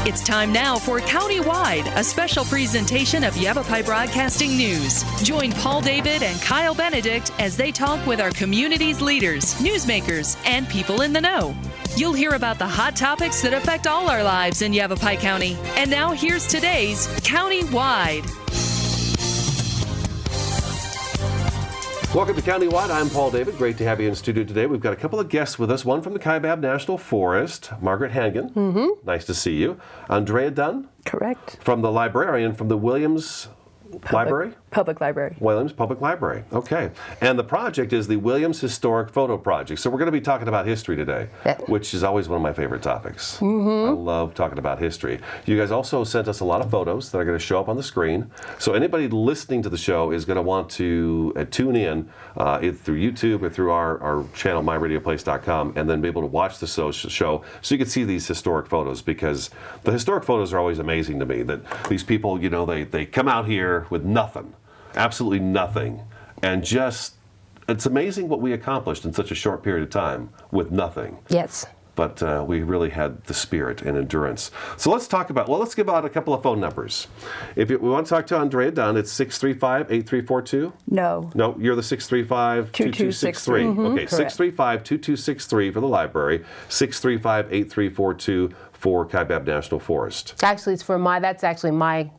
It's time now for Countywide, a special presentation of Yavapai Broadcasting News. Join Paul David and Kyle Benedict as they talk with our community's leaders, newsmakers, and people in the know. You'll hear about the hot topics that affect all our lives in Yavapai County. And now here's today's Countywide. Welcome to Countywide. I'm Paul David. Great to have you in studio today. We've got a couple of guests with us. One from the Kaibab National Forest, Margaret Hangen. Mm-hmm. Nice to see you. Andrea Dunn. Correct. From the librarian from the Williams Library? Public Library. Williams Public Library. Okay. And the project is the Williams Historic Photo Project. So we're going to be talking about history today, which is always one of my favorite topics. Mm-hmm. I love talking about history. You guys also sent us a lot of photos that are going to show up on the screen. So anybody listening to the show is going to want to tune in either through YouTube or through our channel, myradioplace.com, and then be able to watch the show so you can see these historic photos, because the historic photos are always amazing to me, that these people, you know, they come out here with nothing. Absolutely nothing. And just, it's amazing what we accomplished in such a short period of time with nothing. Yes. But we really had the spirit and endurance. So let's talk about, let's give out a couple of phone numbers. If we want to talk to Andrea Dunn, it's 635-8342? No. No, you're the 635-2263. Mm-hmm, okay, 635-2263 for the library, 635-8342 for Kaibab National Forest. Actually, that's actually my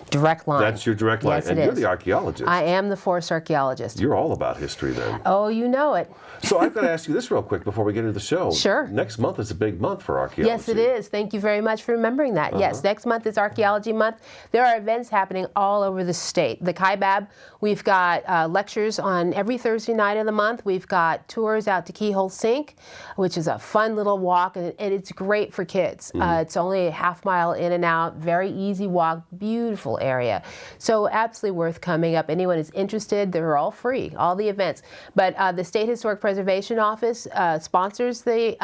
direct line. That's your direct line. Yes, and you're the archaeologist. I am the forest archaeologist. You're all about history then. Oh, you know it. So I've got to ask you this real quick before we get into the show. Sure. Next month is a big month for archaeology. Yes, it is. Thank you very much for remembering that. Yes, next month is Archaeology Month. There are events happening all over the state. The Kaibab, we've got lectures on every Thursday night of the month. We've got tours out to Keyhole Sink, which is a fun little walk, and it's great for kids. It's only a half mile in and out, very easy walk, beautiful area. So absolutely worth coming up. Anyone is interested, they're all free, all the events. But the State Historic Preservation Office sponsors the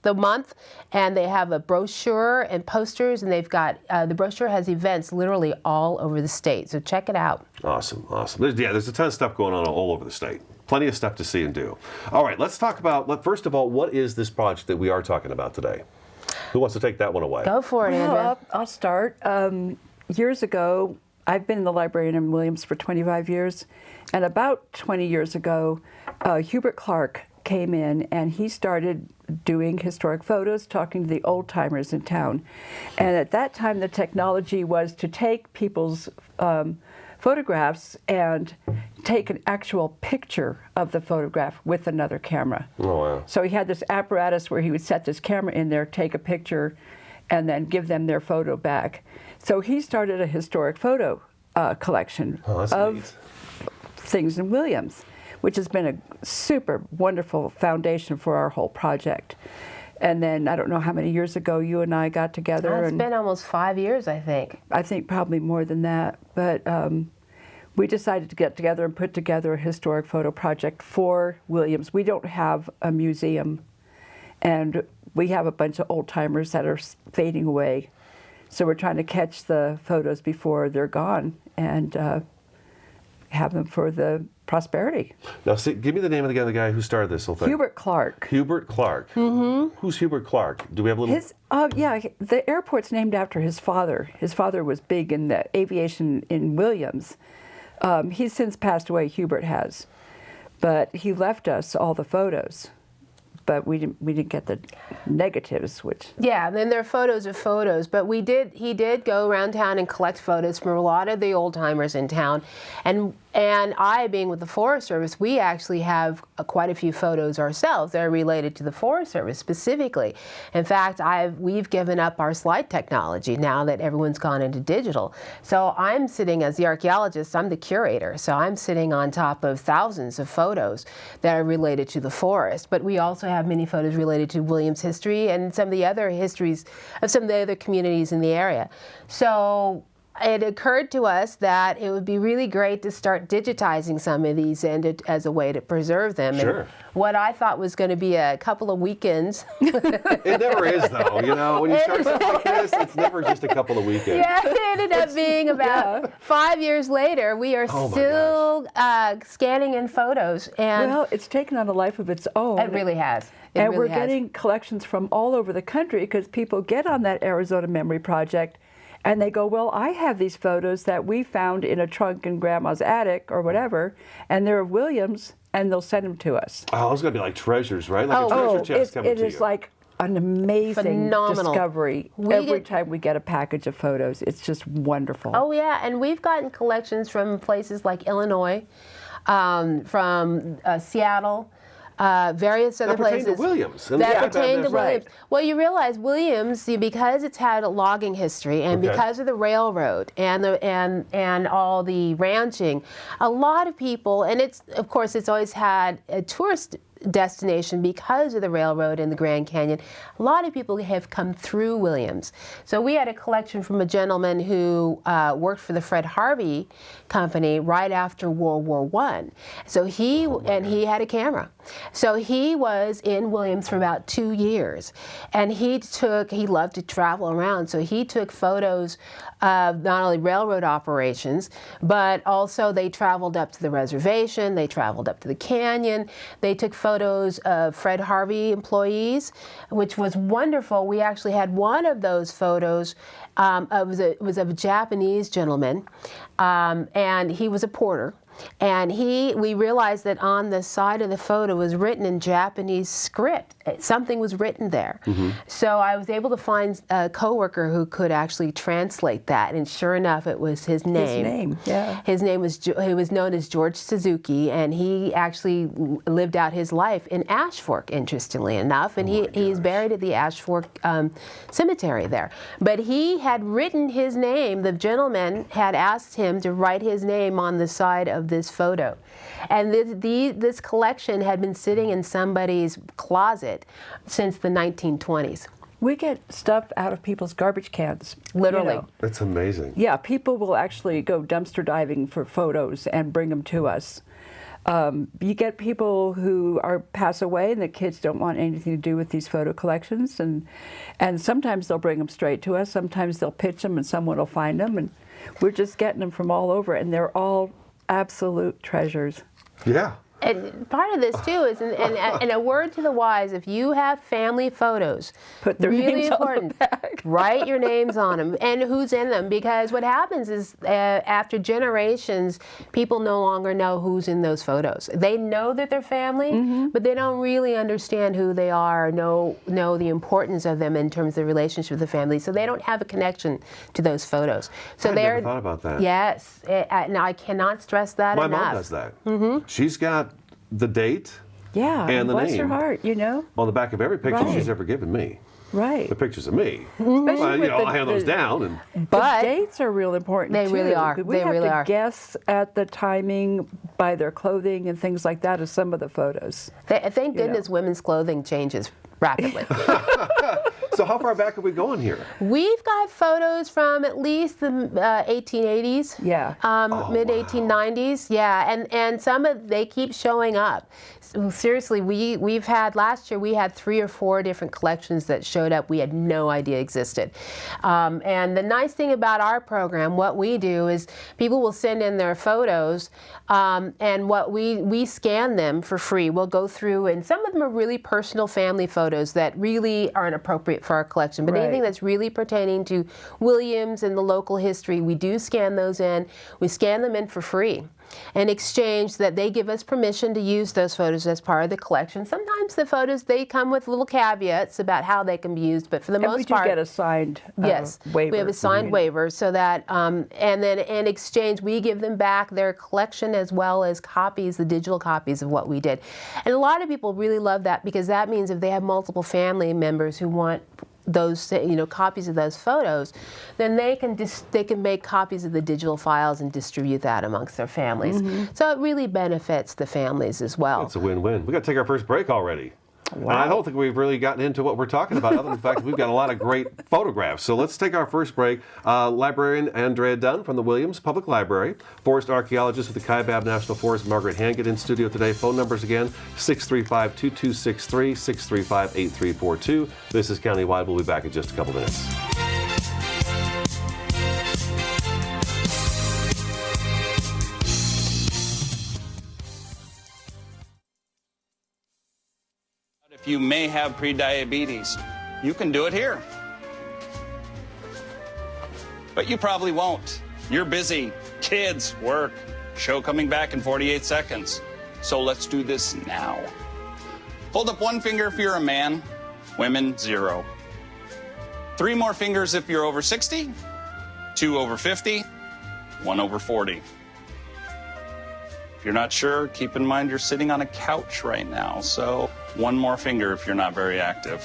month, and they have a brochure and posters, and they've got the brochure has events literally all over the state. So check it out. Awesome, awesome. There's a ton of stuff going on all over the state. Plenty of stuff to see and do. All right, let's talk about, first of all, what is this project that we are talking about today? Who wants to take that one away? Go for it, Andrea. I'll start. Years ago, I've been the librarian in Williams for 25 years, and about 20 years ago, Hubert Clark came in and he started doing historic photos, talking to the old timers in town. And at that time, the technology was to take people's photographs and take an actual picture of the photograph with another camera. Oh, wow. So he had this apparatus where he would set this camera in there, take a picture, and then give them their photo back. So he started a historic photo collection of things in Williams, which has been a super wonderful foundation for our whole project. And then I don't know how many years ago you and I got together. It's been almost 5 years, I think. I think probably more than that. But we decided to get together and put together a historic photo project for Williams. We don't have a museum, and we have a bunch of old timers that are fading away. So we're trying to catch the photos before they're gone and have them for the prosperity. Now, give me the name of the guy who started this whole thing. Hubert Clark. Hubert Clark. Mm-hmm. Who's Hubert Clark? Do we have a little... Yeah, the airport's named after his father. His father was big in the aviation in Williams. He's since passed away, Hubert has. But he left us all the photos. But we didn't get the negatives, which... Yeah, and then there are photos of photos, but he did go around town and collect photos from a lot of the old timers in town, and I, being with the Forest Service, we actually have quite a few photos ourselves that are related to the Forest Service specifically. In fact, we've given up our slide technology now that everyone's gone into digital. So I'm sitting as the archaeologist, I'm the curator, so I'm sitting on top of thousands of photos that are related to the forest. But we also have many photos related to Williams history and some of the other histories of some of the other communities in the area. So it occurred to us that it would be really great to start digitizing some of these as a way to preserve them. Sure. And what I thought was going to be a couple of weekends. It never is, though. You know, when you start something like this, it's never just a couple of weekends. Yeah, it ended up being about 5 years later. We are still scanning in photos. And well, it's taken on a life of its own. it really has. And we're getting collections from all over the country because people get on that Arizona Memory Project and they go, well, I have these photos that we found in a trunk in Grandma's attic or whatever, and they're of Williams, and they'll send them to us. Oh, it's going to be like treasures, right? Like a treasure chest coming to you. It is like an amazing Phenomenal. Discovery. Every time we get a package of photos, it's just wonderful. Oh, yeah, and we've gotten collections from places like Illinois, from Seattle, various other places. That pertain to Williams. That pertain to Williams. Right. Well, you realize Williams, because it's had a logging history and because of the railroad and all the ranching, a lot of people, and it's, of course, it's always had a tourist destination because of the railroad and the Grand Canyon. A lot of people have come through Williams. So we had a collection from a gentleman who worked for the Fred Harvey Company right after World War I. So he had a camera. So he was in Williams for about 2 years, and he loved to travel around. So he took photos of not only railroad operations, but also they traveled up to the reservation, they traveled up to the canyon, they took photos of Fred Harvey employees, which was wonderful. We actually had one of those photos. It was of a Japanese gentleman, and he was a porter. And we realized that on the side of the photo was written in Japanese script. Something was written there. So I was able to find a coworker who could actually translate that, and sure enough, it was his name. His name, yeah. His name was, he was known as George Suzuki, and he actually lived out his life in Ash Fork, interestingly enough, and he's buried at the Ash Fork cemetery there. But he had written his name, the gentleman had asked him to write his name on the side of this photo. And this collection had been sitting in somebody's closet since the 1920s. We get stuff out of people's garbage cans. Literally. You know. That's amazing. Yeah, people will actually go dumpster diving for photos and bring them to us. You get people who pass away and the kids don't want anything to do with these photo collections, and sometimes they'll bring them straight to us, sometimes they'll pitch them and someone will find them, and we're just getting them from all over, and they're all absolute treasures. Yeah. And part of this too is, and a word to the wise: if you have family photos, Put their really names important, on the back. write your names on them and who's in them, because what happens is after generations, people no longer know who's in those photos. They know that they're family, but they don't really understand who they are, know the importance of them in terms of the relationship with the family, so they don't have a connection to those photos. So I never thought about that. Yes, now I cannot stress that enough. My mom does that. She's got the date Yeah, and the bless name her heart, you know. on the back of every picture Right. she's ever given me. Right. The pictures of me. Especially Well, with I'll hand those down. And But the dates are real important They too. really are. We They have really to are. guess at the timing by their clothing and things like that of some of the photos. Thank goodness women's clothing changes rapidly. so how far back are we going here? We've got photos from at least the 1880s, Yeah. mid 1890s, yeah, and they keep showing up. Seriously, we've had last year we had 3 or 4 different collections that showed up we had no idea existed. And the nice thing about our program, what we do is people will send in their photos, and what we scan them for free. We'll go through, and some of them are really personal family photos that really aren't appropriate for our collection. But Right. anything that's really pertaining to Williams and the local history, we do scan those in. We scan them in for free. In exchange that they give us permission to use those photos as part of the collection. Sometimes the photos, they come with little caveats about how they can be used, but for the And most we do part, get a signed yes, waiver. we have a signed waiver, so that, and then in exchange, we give them back their collection as well as copies, the digital copies of what we did. And a lot of people really love that, because that means if they have multiple family members who want those, copies of those photos, then they can make copies of the digital files and distribute that amongst their families. So it really benefits the families as well. It's a win-win. We got to take our first break already. And I don't think we've really gotten into what we're talking about, other than the fact that we've got a lot of great photographs. So let's take our first break. Librarian Andrea Dunn from the Williams Public Library, forest archaeologist with the Kaibab National Forest, Margaret Hankin, in studio today. Phone numbers again, 635-2263, 635-8342. This is Countywide. We'll be back in just a couple minutes. If you may have prediabetes, you can do it here. But you probably won't. You're busy. Kids, work, show coming back in 48 seconds. So let's do this now. Hold up one finger if you're a man, women, 0. 3 more fingers if you're over 60, 2 over 50, 1 over 40. If you're not sure, keep in mind you're sitting on a couch right now, so 1 more finger if you're not very active.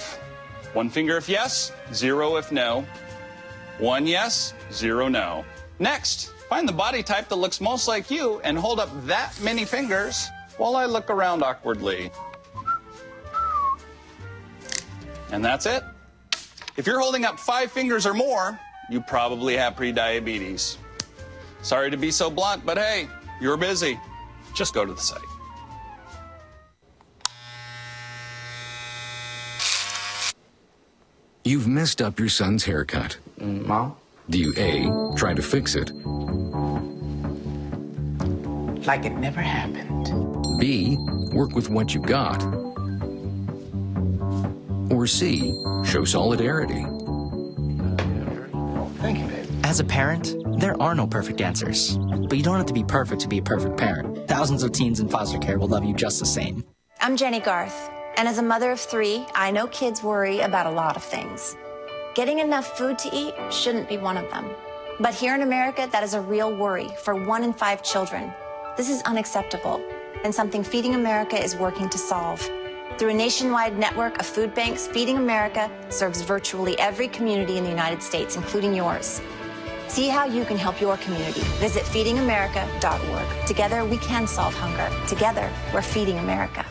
1 finger if yes, 0 if no. 1 yes, 0 no. Next, find the body type that looks most like you and hold up that many fingers while I look around awkwardly. And that's it. If you're holding up 5 fingers or more, you probably have prediabetes. Sorry to be so blunt, but hey, you're busy. Just go to the site. You've messed up your son's haircut. Mom? Do you A, try to fix it? Like it never happened. B, work with what you got? Or C, show solidarity? Thank you, babe. As a parent, there are no perfect answers. But you don't have to be perfect to be a perfect parent. Thousands of teens in foster care will love you just the same. I'm Jenny Garth, and as a mother of 3, I know kids worry about a lot of things. Getting enough food to eat shouldn't be one of them. But here in America, that is a real worry for 1 in 5 children. This is unacceptable, and something Feeding America is working to solve. Through a nationwide network of food banks, Feeding America serves virtually every community in the United States, including yours. See how you can help your community. Visit feedingamerica.org. Together, we can solve hunger. Together, we're Feeding America.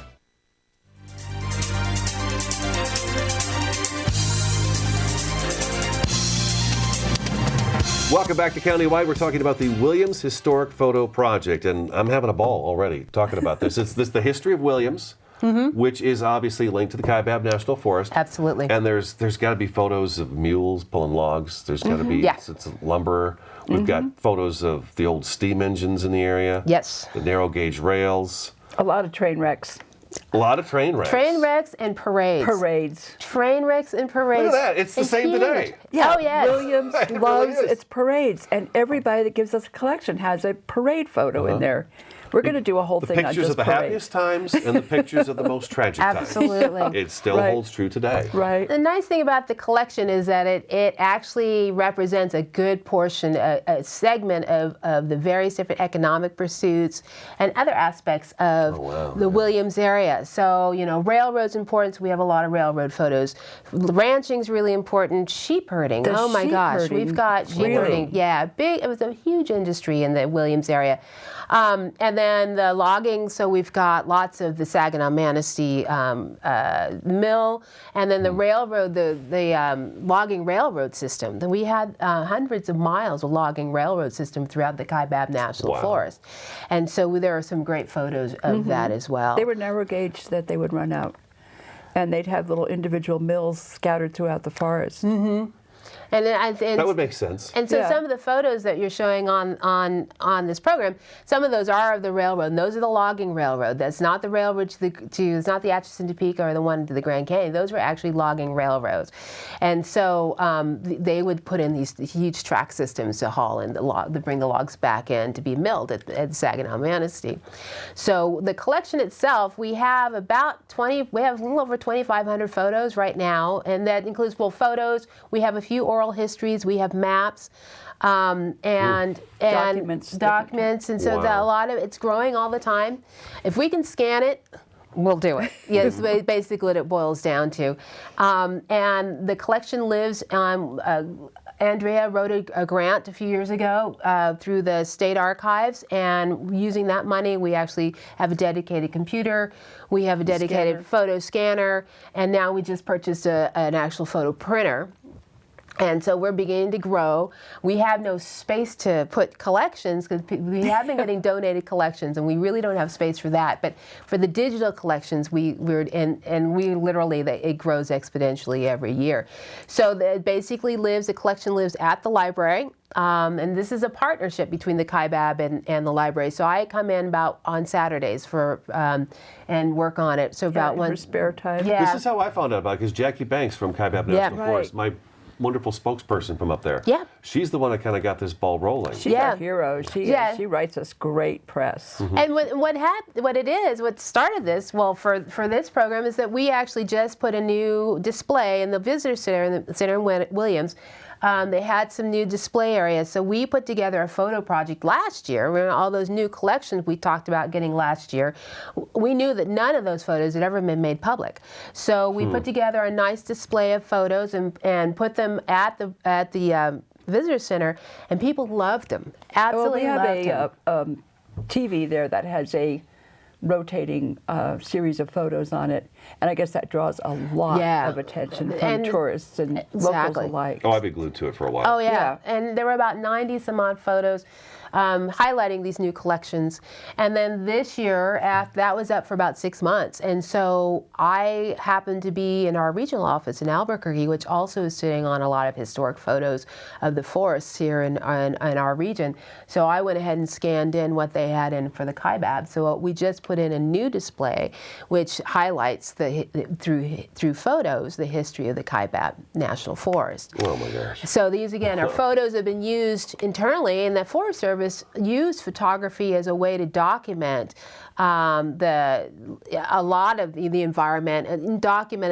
Welcome back to Countywide. We're talking about the Williams Historic Photo Project, and I'm having a ball already talking about this. It's the history of Williams, which is obviously linked to the Kaibab National Forest. Absolutely. And there's got to be photos of mules pulling logs. There's got to be it's lumber. We've got photos of the old steam engines in the area. Yes. The narrow gauge rails. A lot of train wrecks. A lot of train wrecks. Train wrecks and parades. Parades. Train wrecks and parades. Look at that. It's the same today. Yeah, Oh, yes. Williams It loves really is. its parades, and everybody that gives us a collection has a parade photo in there. We're going to do a whole The thing on pictures just of the parades. happiest times and the pictures of the most tragic times. Absolutely. It still Right. holds true today. Right. The nice thing about the collection is that it actually represents a good portion, a segment of the various different economic pursuits and other aspects of the Williams area. So, you know, railroad's important. So we have a lot of railroad photos. Ranching's really important. Sheep herding. The Oh my sheep gosh, herding. we've got sheep Really? herding. Yeah, big. It was a huge industry in the Williams area. And then the logging, so we've got lots of the Saginaw Manistee mill, and then the railroad, the logging railroad system. Then we had hundreds of miles of logging railroad system throughout the Kaibab National Forest. And so there are some great photos of that as well. They were narrow gauge that they would run out, and they'd have little individual mills scattered throughout the forest. And That would make sense. And so Yeah. some of the photos that you're showing on this program, some of those are of the railroad, and those are the logging railroad. That's not the railroad it's not the Atchison, Topeka, or the one to the Grand Canyon. Those were actually logging railroads. And so they would put in these huge track systems to haul in to bring the logs back in to be milled at Saginaw Manistee. So the collection itself, we have a little over 2,500 photos right now, and that includes photos. We have a few oral histories, we have maps, and documents, and so a lot of it's growing all the time. If we can scan it, we'll do it. Yes, basically what it boils down to. And the collection lives on Andrea wrote a grant a few years ago through the state archives, and using that money, we actually have a dedicated computer, we have a dedicated photo scanner, and now we just purchased an actual photo printer. And so we're beginning to grow. We have no space to put collections because we have been getting donated collections, and we really don't have space for that. But for the digital collections, we literally, it grows exponentially every year. So the collection lives at the library. And this is a partnership between the Kaibab and the library. So I come in about on Saturdays and work on it. So about for spare time. Yeah. This is how I found out about it, because Jackie Banks from Kaibab National Forest, my wonderful spokesperson from up there. Yeah. She's the one that kind of got this ball rolling. She's our hero. She writes us great press. And what started this, well, for this program, is that we actually just put a new display in the visitor center in Williams. They had some new display areas, so we put together a photo project last year. All those new collections we talked about getting last year, we knew that none of those photos had ever been made public. So we put together a nice display of photos and put them at the visitor center, and people loved them. Absolutely loved them. We have a TV there that has a rotating series of photos on it, and I guess that draws a lot of attention from tourists and locals alike. Oh, I've been glued to it for a while. Oh yeah, and there were about 90 some odd photos highlighting these new collections. And then this year, that was up for about 6 months, and so I happened to be in our regional office in Albuquerque, which also is sitting on a lot of historic photos of the forests here in our region. So I went ahead and scanned in what they had in for the Kaibab. So we just put in a new display which highlights through photos the history of the Kaibab National Forest. Oh my gosh. So these again are photos that have been used internally, and the Forest Service used photography as a way to document a lot of the environment and document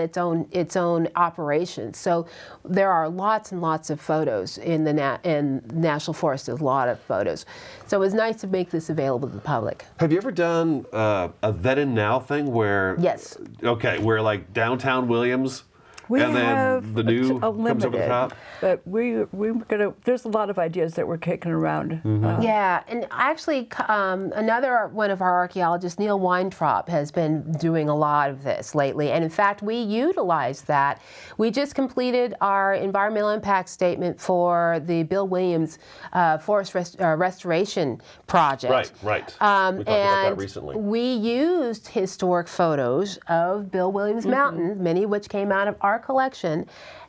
its own operations. So there are lots and lots of photos in the National Forest. There's a lot of photos. So it was nice to make this available to the public. Have you ever done a then and now thing where? Yes. Okay, where like downtown Williams. And then the new comes over the top? But we're gonna. There's a lot of ideas that we're kicking around. Yeah, and actually, another one of our archaeologists, Neil Weintraub, has been doing a lot of this lately. And in fact, we utilize that. We just completed our environmental impact statement for the Bill Williams Forest Restoration Project. Right. We talked about that recently. We used historic photos of Bill Williams Mountain, many of which came out of our collection,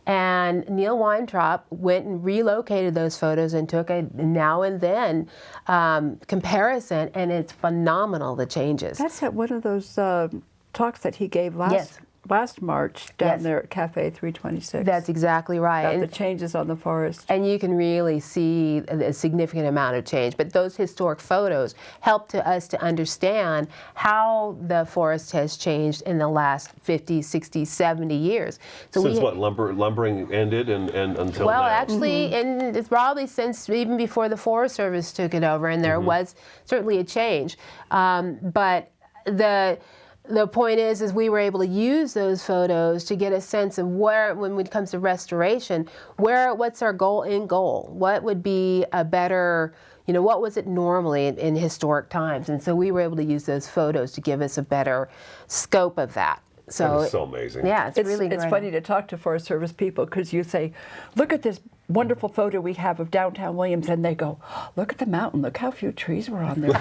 and Neil Weintraub went and relocated those photos and took a now and then comparison, and it's phenomenal, the changes. That's at one of those talks that he gave last March down there at Cafe 326. That's exactly right. And the changes on the forest. And you can really see a significant amount of change. But those historic photos help us to understand how the forest has changed in the last 50, 60, 70 years. So since what, lumbering ended and until now? Well, actually, and it's probably since even before the Forest Service took it over, and there was certainly a change. But the point is we were able to use those photos to get a sense of where, when it comes to restoration, what's our goal? What would be a better, what was it normally in historic times? And so we were able to use those photos to give us a better scope of that. So that is so amazing. Yeah, it's really great. It's funny to talk to Forest Service people because you say, look at this wonderful photo we have of downtown Williams, and they go, look at the mountain, look how few trees were on there.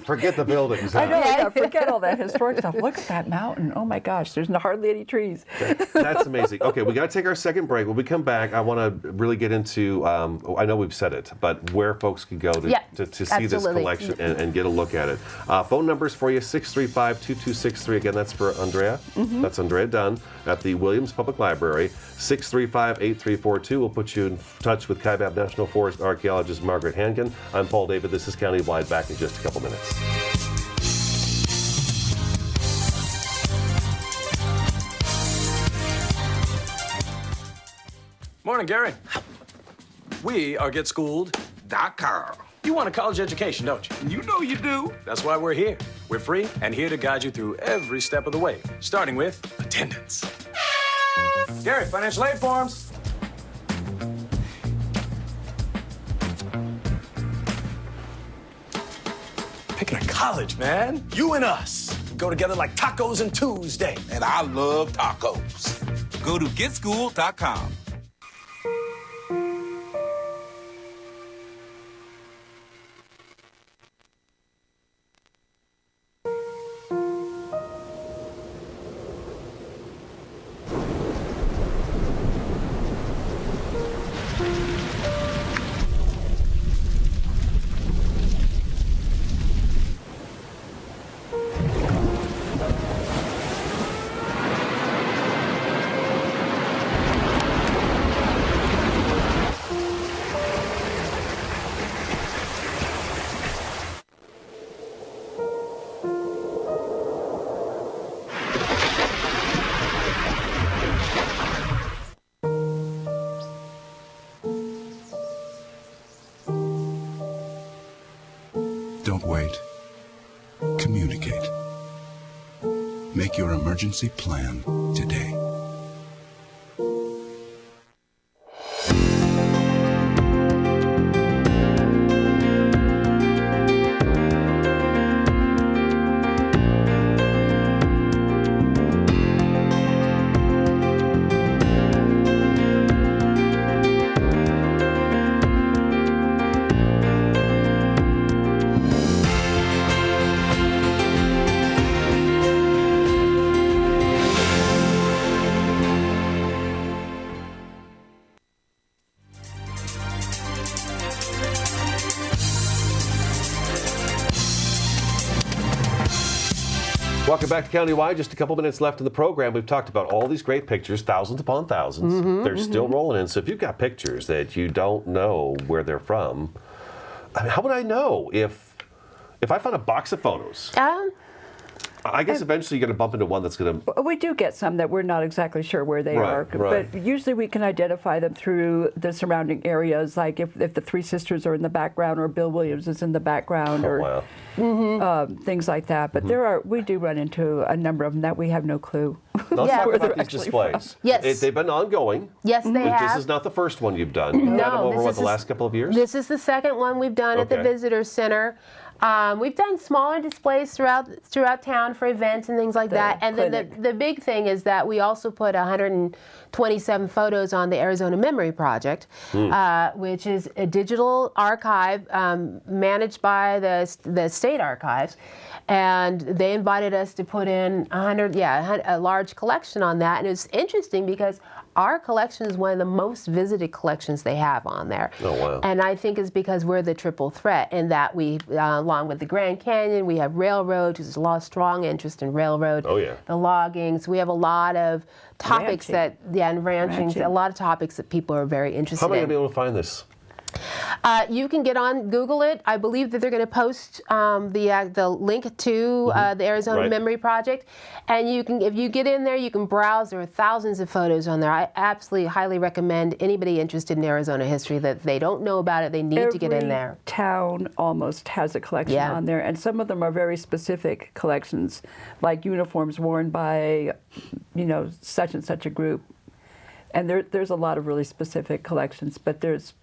Forget the buildings. I know, forget all that historic stuff. Look at that mountain. Oh my gosh, there's hardly any trees. That's amazing. Okay, we got to take our second break. When we come back, I want to really get into, I know we've said it, but where folks can go to see this collection and get a look at it. Phone numbers for you, 635-2263. Again, that's for Andrea. That's Andrea Dunn at the Williams Public Library. 635-8342. We'll put you in touch with Kaibab National Forest archaeologist Margaret Hankin. I'm Paul David. This is Countywide. Back in just a couple minutes. Morning, Gary. We are GetSchooled.com. You want a college education, don't you? You know you do. That's why we're here. We're free and here to guide you through every step of the way, starting with attendance. Gary, financial aid forms. college, man. You and us. Go together like tacos and Tuesday. And I love tacos. Go to getschool.com. Don't wait. Communicate. Make your emergency plan today. Welcome back to Countywide. Just a couple minutes left in the program. We've talked about all these great pictures, thousands upon thousands. They're still rolling in. So if you've got pictures that you don't know where they're from, I mean, how would I know if I found a box of photos? I guess eventually you're going to bump into one that's going to... We do get some that we're not exactly sure where they are, right. but usually we can identify them through the surrounding areas, like if the Three Sisters are in the background or Bill Williams is in the background or things like that. But we do run into a number of them that we have no clue. Let's talk about these displays. Yes. They've been ongoing. Yes, they have. This is not the first one you've done. You've done them over the last couple of years? This is the second one we've done at the Visitor Center. We've done smaller displays throughout town for events and things like that. And then the big thing is that we also put 127 photos on the Arizona Memory Project, which is a digital archive managed by the state archives. And they invited us to put in a large collection on that. And it's interesting because our collection is one of the most visited collections they have on there. Oh, wow. And I think it's because we're the triple threat in that we, along with the Grand Canyon, we have railroad, there's a lot of strong interest in railroad. Oh, yeah. The logging. So we have a lot of topics and ranching, a lot of topics that people are very interested in. How am I going to be able to find this? You can get on, Google it. I believe that they're going to post the link to the Arizona Memory Project. And you can, if you get in there, you can browse. There are thousands of photos on there. I absolutely highly recommend anybody interested in Arizona history that they don't know about it, they need to get in there. Every town almost has a collection on there, and some of them are very specific collections, like uniforms worn by, such and such a group. And there's a lot of really specific collections, but there's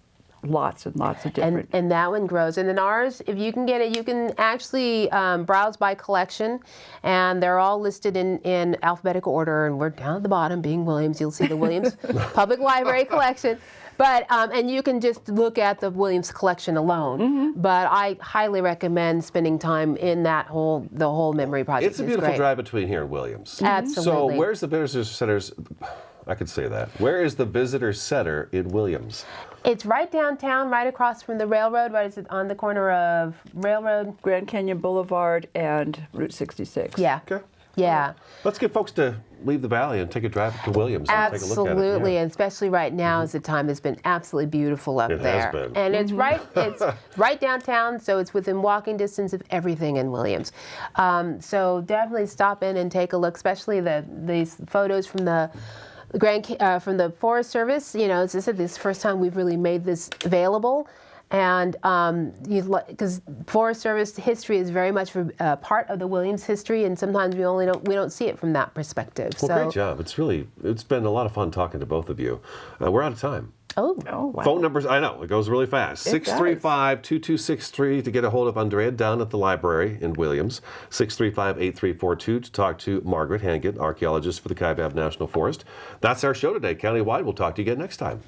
lots and lots of different. And that one grows. And then ours, if you can get it, you can actually browse by collection, and they're all listed in alphabetical order, and we're down at the bottom, being Williams. You'll see the Williams Public Library collection. But, and you can just look at the Williams collection alone. But I highly recommend spending time in the whole memory project. It's a beautiful drive between here and Williams. Absolutely. So where's the Visitor Center's, I could say that. Where is the Visitor Center in Williams? It's right downtown, right across from the railroad. Right, is it on the corner of Railroad? Grand Canyon Boulevard and Route 66. Yeah. Okay. Yeah. Let's get folks to leave the valley and take a drive to Williams and take a look at it. Absolutely, and especially right now as the time has been absolutely beautiful up there. Has been. And it's right downtown, so it's within walking distance of everything in Williams. So definitely stop in and take a look, especially these photos from the from the Forest Service. As I said, this is the first time we've really made this available. And because Forest Service history is very much part of the Williams history, and sometimes we don't see it from that perspective. Well, great job. It's been a lot of fun talking to both of you. We're out of time. Oh, wow. Phone numbers, I know, it goes really fast. 635-2263 to get a hold of Andrea down at the library in Williams. 635-8342 to talk to Margaret Hankin, archaeologist for the Kaibab National Forest. That's our show today, Countywide. We'll talk to you again next time.